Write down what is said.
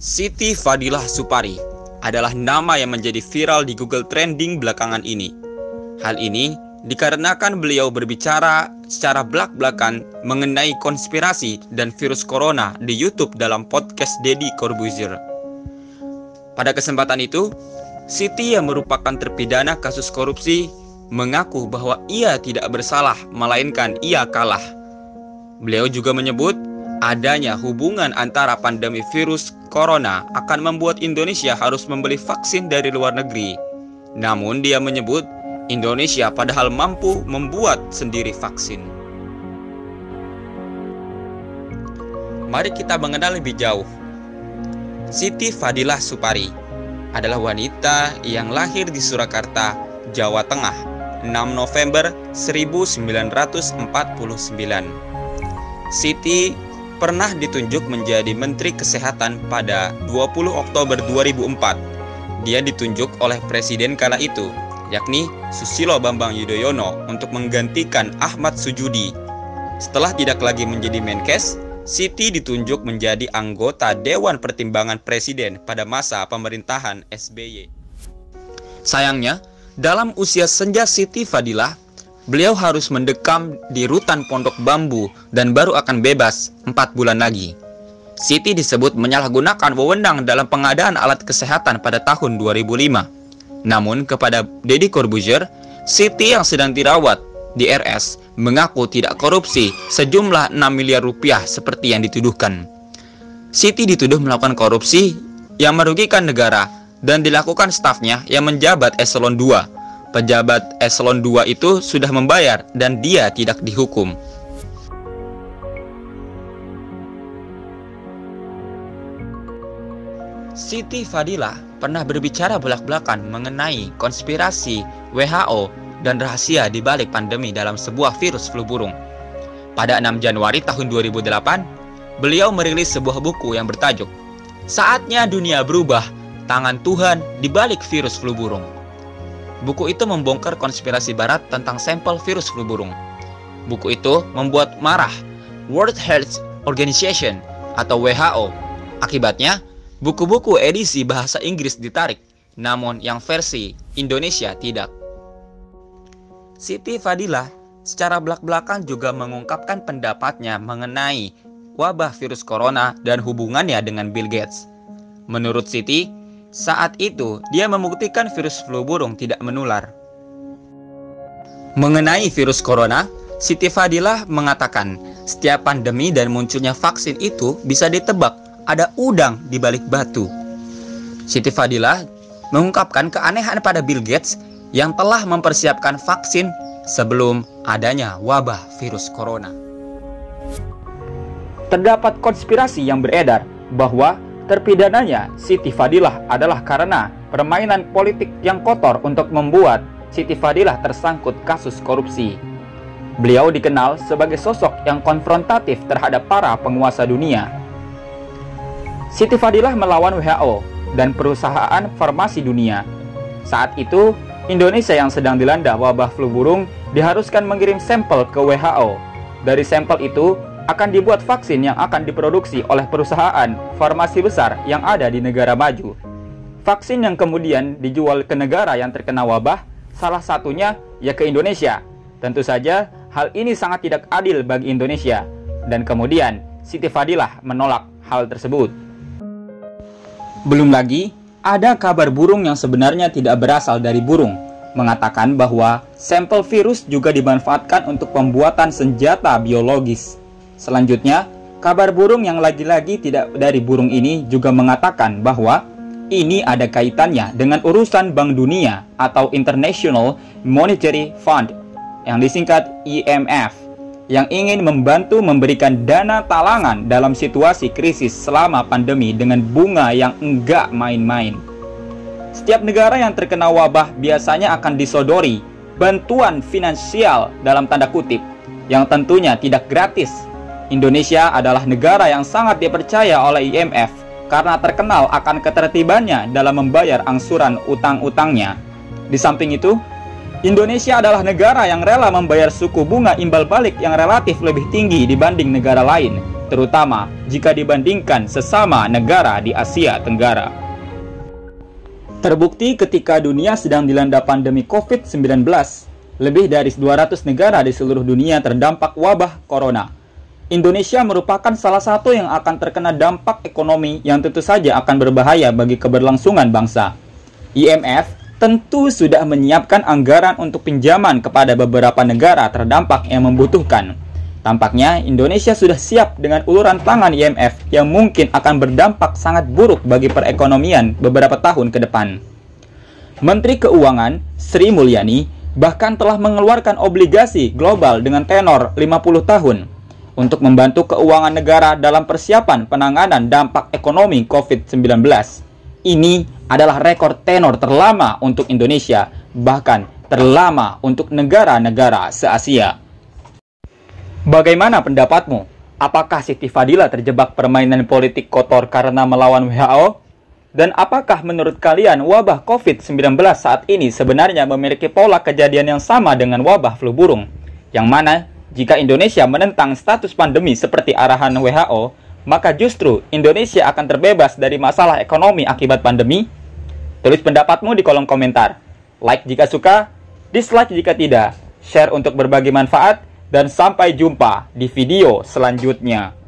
Siti Fadilah Supari adalah nama yang menjadi viral di Google Trending belakangan ini. Hal ini dikarenakan beliau berbicara secara belak-belakan mengenai konspirasi dan virus corona di YouTube dalam podcast Deddy Corbuzier. Pada kesempatan itu, Siti yang merupakan terpidana kasus korupsi mengaku bahwa ia tidak bersalah, melainkan ia kalah. Beliau juga menyebut adanya hubungan antara pandemi virus corona akan membuat Indonesia harus membeli vaksin dari luar negeri. Namun dia menyebut Indonesia padahal mampu membuat sendiri vaksin. Mari kita mengenal lebih jauh. Siti Fadilah Supari adalah wanita yang lahir di Surakarta, Jawa Tengah, 6 November 1949. Siti pernah ditunjuk menjadi Menteri Kesehatan pada 20 Oktober 2004. Dia ditunjuk oleh Presiden kala itu, yakni Susilo Bambang Yudhoyono, untuk menggantikan Ahmad Sujudi. Setelah tidak lagi menjadi Menkes, Siti ditunjuk menjadi anggota Dewan Pertimbangan Presiden pada masa pemerintahan SBY. Sayangnya, dalam usia senja Siti Fadilah, beliau harus mendekam di rutan Pondok Bambu dan baru akan bebas 4 bulan lagi. Siti disebut menyalahgunakan wewenang dalam pengadaan alat kesehatan pada tahun 2005. Namun kepada Deddy Corbuzier, Siti yang sedang dirawat di RS mengaku tidak korupsi sejumlah 6 miliar rupiah seperti yang dituduhkan. Siti dituduh melakukan korupsi yang merugikan negara dan dilakukan stafnya yang menjabat eselon 2. Pejabat eselon 2 itu sudah membayar dan dia tidak dihukum. Siti Fadilah pernah berbicara belak-belakan mengenai konspirasi WHO dan rahasia di balik pandemi dalam sebuah virus flu burung. Pada 6 Januari tahun 2008, beliau merilis sebuah buku yang bertajuk "Saatnya Dunia Berubah, Tangan Tuhan di Balik Virus Flu Burung". Buku itu membongkar konspirasi barat tentang sampel virus flu burung. Buku itu membuat marah World Health Organization atau WHO. Akibatnya, buku-buku edisi bahasa Inggris ditarik, namun yang versi Indonesia tidak. Siti Fadilah secara belak-belakan juga mengungkapkan pendapatnya mengenai wabah virus corona dan hubungannya dengan Bill Gates. Menurut Siti, saat itu dia membuktikan virus flu burung tidak menular. Mengenai virus corona, Siti Fadilah mengatakan setiap pandemi dan munculnya vaksin itu bisa ditebak ada udang di balik batu. Siti Fadilah mengungkapkan keanehan pada Bill Gates yang telah mempersiapkan vaksin sebelum adanya wabah virus corona. Terdapat konspirasi yang beredar bahwa terpidananya Siti Fadilah adalah karena permainan politik yang kotor untuk membuat Siti Fadilah tersangkut kasus korupsi. Beliau dikenal sebagai sosok yang konfrontatif terhadap para penguasa dunia. Siti Fadilah melawan WHO dan perusahaan farmasi dunia. Saat itu, Indonesia yang sedang dilanda wabah flu burung diharuskan mengirim sampel ke WHO. Dari sampel itu akan dibuat vaksin yang akan diproduksi oleh perusahaan farmasi besar yang ada di negara maju. Vaksin yang kemudian dijual ke negara yang terkena wabah, salah satunya ya ke Indonesia. Tentu saja hal ini sangat tidak adil bagi Indonesia, dan kemudian Siti Fadilah menolak hal tersebut. Belum lagi, ada kabar burung yang sebenarnya tidak berasal dari burung, mengatakan bahwa sampel virus juga dimanfaatkan untuk pembuatan senjata biologis. Selanjutnya, kabar burung yang lagi-lagi tidak dari burung ini juga mengatakan bahwa ini ada kaitannya dengan urusan Bank Dunia atau International Monetary Fund, yang disingkat IMF, yang ingin membantu memberikan dana talangan dalam situasi krisis selama pandemi dengan bunga yang enggak main-main. Setiap negara yang terkena wabah biasanya akan disodori bantuan finansial dalam tanda kutip, yang tentunya tidak gratis. Indonesia adalah negara yang sangat dipercaya oleh IMF karena terkenal akan ketertibannya dalam membayar angsuran utang-utangnya. Di samping itu, Indonesia adalah negara yang rela membayar suku bunga imbal balik yang relatif lebih tinggi dibanding negara lain. terutama jika dibandingkan sesama negara di Asia Tenggara. Terbukti ketika dunia sedang dilanda pandemi COVID-19, lebih dari 200 negara di seluruh dunia terdampak wabah corona. Indonesia merupakan salah satu yang akan terkena dampak ekonomi yang tentu saja akan berbahaya bagi keberlangsungan bangsa. IMF tentu sudah menyiapkan anggaran untuk pinjaman kepada beberapa negara terdampak yang membutuhkan. Tampaknya Indonesia sudah siap dengan uluran tangan IMF yang mungkin akan berdampak sangat buruk bagi perekonomian beberapa tahun ke depan. Menteri Keuangan Sri Mulyani bahkan telah mengeluarkan obligasi global dengan tenor 50 tahun untuk membantu keuangan negara dalam persiapan penanganan dampak ekonomi COVID-19. Ini adalah rekor tenor terlama untuk Indonesia, bahkan terlama untuk negara-negara se-Asia. Bagaimana pendapatmu? Apakah Siti Fadila terjebak permainan politik kotor karena melawan WHO? Dan apakah menurut kalian wabah COVID-19 saat ini sebenarnya memiliki pola kejadian yang sama dengan wabah flu burung? Yang mana, jika Indonesia menentang status pandemi seperti arahan WHO, maka justru Indonesia akan terbebas dari masalah ekonomi akibat pandemi? Tulis pendapatmu di kolom komentar. Like jika suka, dislike jika tidak, share untuk berbagi manfaat, dan sampai jumpa di video selanjutnya.